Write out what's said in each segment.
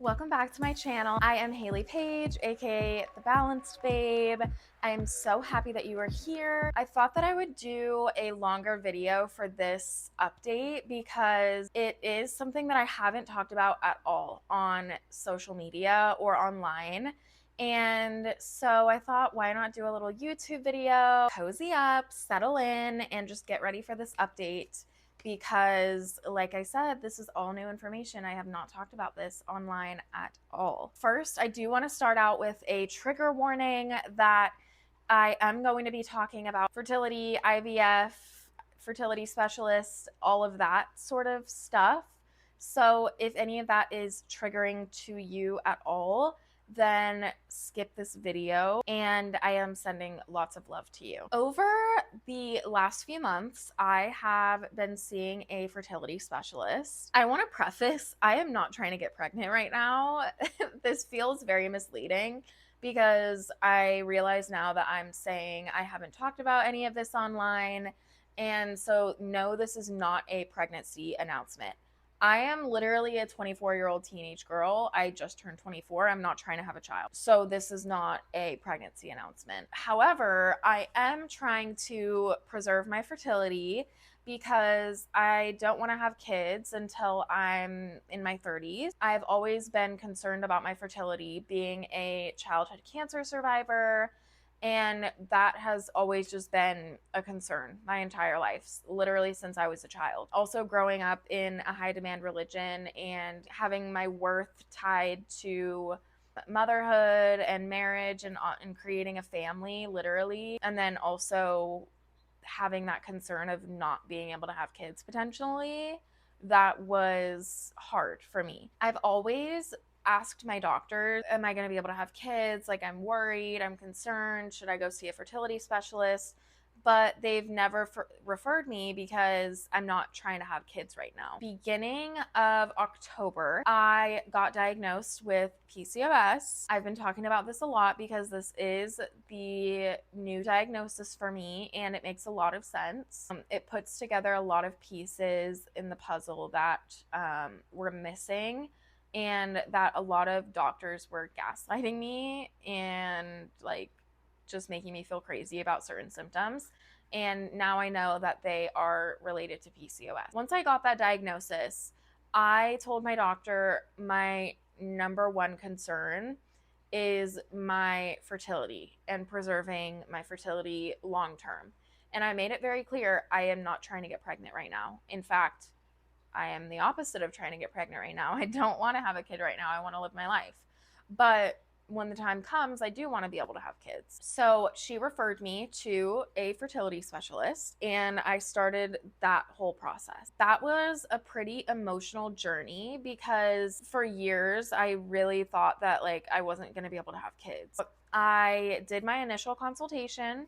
Welcome back to my channel. I am Haley Page, aka The Balanced Babe. I am so happy that you are here. I thought that I would do a longer video for this update because it is something that I haven't talked about at all on social media or online. And so I thought, why not do a little YouTube video, cozy up, settle in, and just get ready for this update. Because, like I said, this is all new information. I have not talked about this online at all. First, I do want to start out with a trigger warning that I am going to be talking about fertility, IVF, fertility specialists, all of that sort of stuff. So if any of that is triggering to you at all, then skip this video, and I am sending lots of love to you. Over the last few months, I have been seeing a fertility specialist. I want to preface, I am not trying to get pregnant right now. This feels very misleading because I realize now that I'm saying I haven't talked about any of this online. And so, no, this is not a pregnancy announcement. I am literally a 24-year-old teenage girl. I just turned 24. I'm not trying to have a child. So this is not a pregnancy announcement. However, I am trying to preserve my fertility because I don't want to have kids until I'm in my 30s. I've always been concerned about my fertility, being a childhood cancer survivor. And that has always just been a concern my entire life, literally since I was a child. Also, growing up in a high demand religion and having my worth tied to motherhood and marriage and creating a family, literally. And then also having that concern of not being able to have kids potentially, that was hard for me. I've always asked my doctors, am I going to be able to have kids? Like, I'm worried, I'm concerned. Should I go see a fertility specialist? But they've never referred me because I'm not trying to have kids right now. Beginning of October, I got diagnosed with PCOS. I've been talking about this a lot because this is the new diagnosis for me and it makes a lot of sense. It puts together a lot of pieces in the puzzle that were missing, and that a lot of doctors were gaslighting me and like just making me feel crazy about certain symptoms. And now I know that they are related to PCOS. Once I got that diagnosis, I told my doctor my number one concern is my fertility and preserving my fertility long term. And I made it very clear I am not trying to get pregnant right now. In fact, I am the opposite of trying to get pregnant right now. I don't want to have a kid right now. I want to live my life. But when the time comes, I do want to be able to have kids. So she referred me to a fertility specialist and I started that whole process. That was a pretty emotional journey because for years I really thought that like I wasn't going to be able to have kids. I did my initial consultation.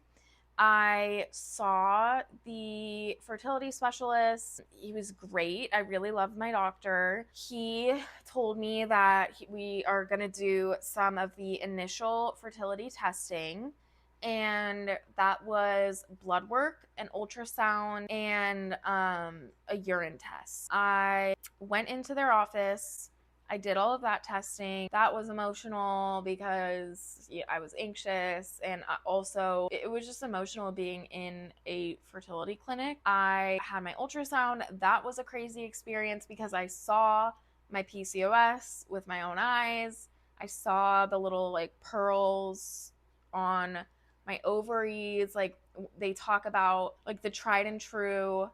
I saw the fertility specialist. He was great. I really loved my doctor. He told me that we are going to do some of the initial fertility testing, and that was blood work, an ultrasound, and a urine test. I went into their office. I did all of that testing. That was emotional because I was anxious, and also it was just emotional being in a fertility clinic. I had my ultrasound. That was a crazy experience because I saw my PCOS with my own eyes. I saw the little like pearls on my ovaries. Like, they talk about like the tried and true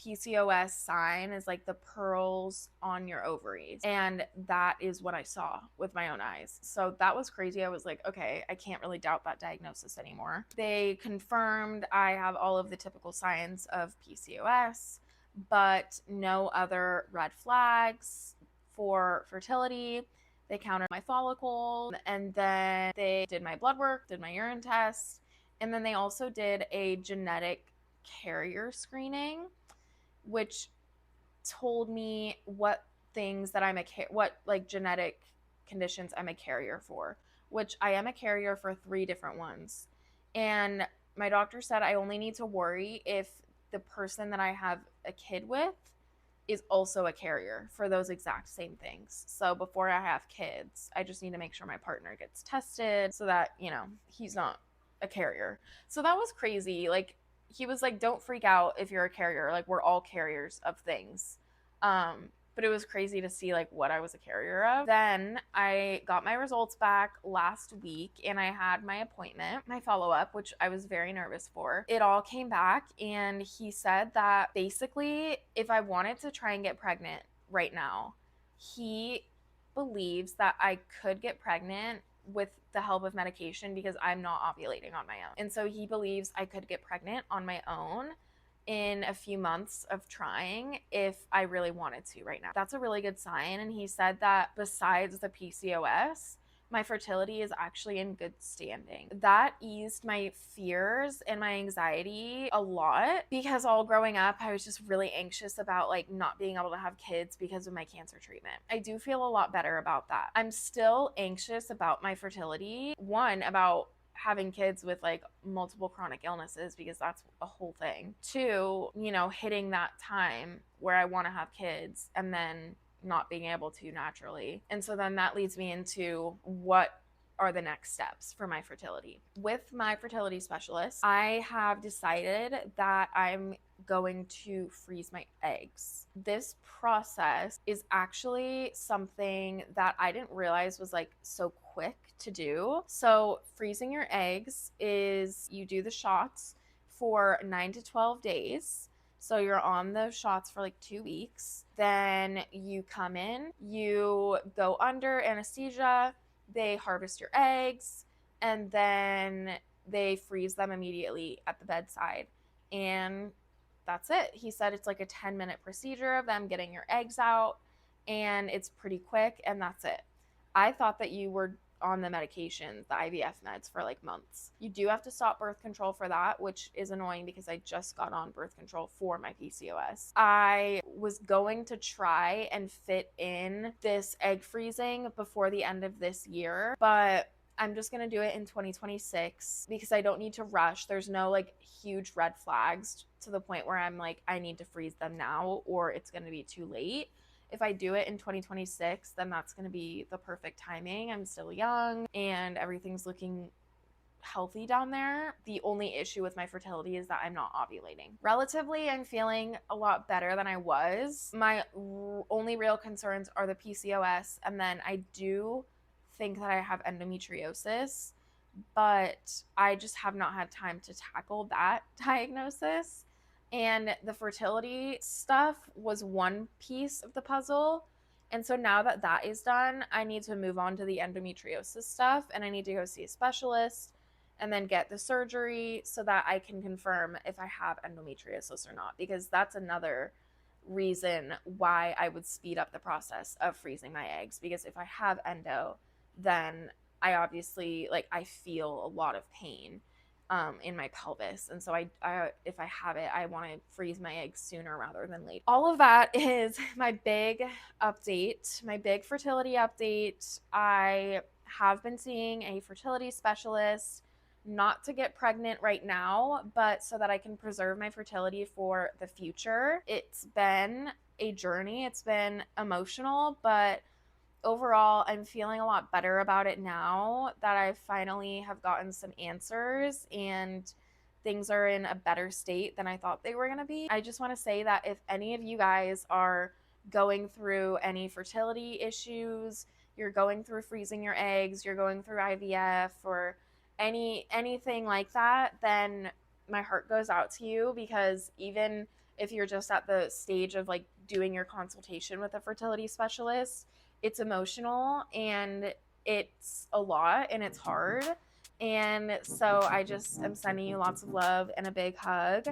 PCOS sign is like the pearls on your ovaries. And that is what I saw with my own eyes. So that was crazy. I was like, okay, I can't really doubt that diagnosis anymore. They confirmed I have all of the typical signs of PCOS, but no other red flags for fertility. They counted my follicle, and then they did my blood work, did my urine test, and then they also did a genetic carrier screening, which told me what things that what like genetic conditions I'm a carrier for, which I am a carrier for 3 different ones. And my doctor said I only need to worry if the person that I have a kid with is also a carrier for those exact same things. So before I have kids, I just need to make sure my partner gets tested so that, you know, he's not a carrier. So that was crazy. Like, he was like, don't freak out if you're a carrier. Like, we're all carriers of things. But it was crazy to see like what I was a carrier of. Then I got my results back last week and I had my appointment, my follow-up, which I was very nervous for. It all came back and he said that basically if I wanted to try and get pregnant right now, he believes that I could get pregnant with the help of medication because I'm not ovulating on my own. And so he believes I could get pregnant on my own in a few months of trying if I really wanted to right now. That's a really good sign. And he said that besides the PCOS, my fertility is actually in good standing. That eased my fears and my anxiety a lot because all growing up, I was just really anxious about like not being able to have kids because of my cancer treatment. I do feel a lot better about that. I'm still anxious about my fertility. One, about having kids with like multiple chronic illnesses because that's a whole thing. Two, you know, hitting that time where I want to have kids and then not being able to naturally. And so then that leads me into what are the next steps for my fertility. With my fertility specialist, I have decided that I'm going to freeze my eggs. This process is actually something that I didn't realize was like so quick to do. So freezing your eggs is you do the shots for 9 to 12 days. So you're on those shots for like 2 weeks. Then you come in, you go under anesthesia, they harvest your eggs, and then they freeze them immediately at the bedside. And that's it. He said it's like a 10-minute procedure of them getting your eggs out, and it's pretty quick, and that's it. I thought that you were on the medications, the IVF meds, for like months. You do have to stop birth control for that, which is annoying because I just got on birth control for my PCOS. I was going to try and fit in this egg freezing before the end of this year, but I'm just going to do it in 2026 because I don't need to rush. There's no like huge red flags to the point where I'm like, I need to freeze them now or it's going to be too late. If I do it in 2026, then that's going to be the perfect timing. I'm still young and everything's looking healthy down there. The only issue with my fertility is that I'm not ovulating. Relatively, I'm feeling a lot better than I was. My only real concerns are the PCOS, and then I do think that I have endometriosis, but I just have not had time to tackle that diagnosis. And the fertility stuff was one piece of the puzzle. And so now that that is done, I need to move on to the endometriosis stuff, and I need to go see a specialist and then get the surgery so that I can confirm if I have endometriosis or not, because that's another reason why I would speed up the process of freezing my eggs, because if I have endo, then I obviously I feel a lot of pain in my pelvis, and so I if I have it, I want to freeze my eggs sooner rather than later. All of that is my big update, my big fertility update. I have been seeing a fertility specialist, not to get pregnant right now, but so that I can preserve my fertility for the future. It's been a journey, it's been emotional, but overall, I'm feeling a lot better about it now that I finally have gotten some answers and things are in a better state than I thought they were going to be. I just want to say that if any of you guys are going through any fertility issues, you're going through freezing your eggs, you're going through IVF or anything like that, then my heart goes out to you, because even if you're just at the stage of like doing your consultation with a fertility specialist, it's emotional and it's a lot and it's hard. And so I just am sending you lots of love and a big hug.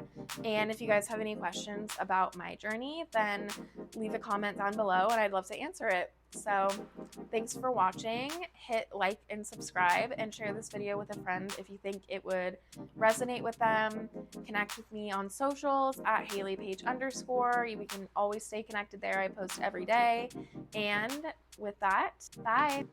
And if you guys have any questions about my journey, then leave a comment down below and I'd love to answer it. So thanks for watching. Hit like and subscribe and share this video with a friend if you think it would resonate with them. Connect with me on socials at HaleyPage_. We can always stay connected there. I post every day. And with that, bye.